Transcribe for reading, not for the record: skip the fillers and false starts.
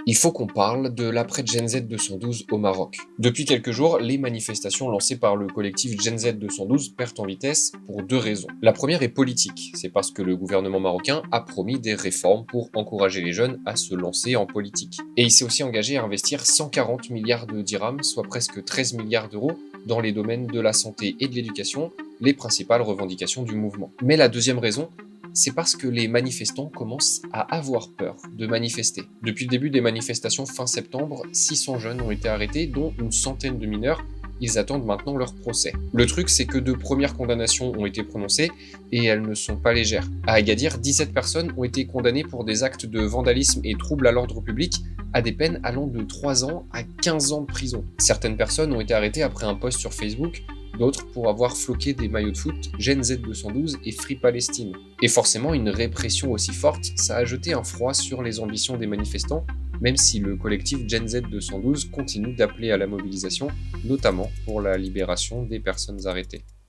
Il faut qu'on parle de l'après Gen Z 212 au Maroc. Depuis quelques jours, les manifestations lancées par le collectif Gen Z 212 perdent en vitesse pour deux raisons. La première est politique, c'est parce que le gouvernement marocain a promis des réformes pour encourager les jeunes à se lancer en politique. Et il s'est aussi engagé à investir 140 milliards de dirhams, soit presque 13 milliards d'euros, dans les domaines de la santé et de l'éducation, les principales revendications du mouvement. Mais la deuxième raison, c'est parce que les manifestants commencent à avoir peur de manifester. Depuis le début des manifestations fin septembre, 600 jeunes ont été arrêtés, dont une centaine de mineurs. Ils attendent maintenant leur procès. Le truc, c'est que de premières condamnations ont été prononcées et elles ne sont pas légères. À Agadir, 17 personnes ont été condamnées pour des actes de vandalisme et troubles à l'ordre public à des peines allant de 3 ans à 15 ans de prison. Certaines personnes ont été arrêtées après un post sur Facebook, d'autres pour avoir floqué des maillots de foot Gen Z 212 et Free Palestine. Et forcément, une répression aussi forte, ça a jeté un froid sur les ambitions des manifestants, même si le collectif Gen Z 212 continue d'appeler à la mobilisation, notamment pour la libération des personnes arrêtées.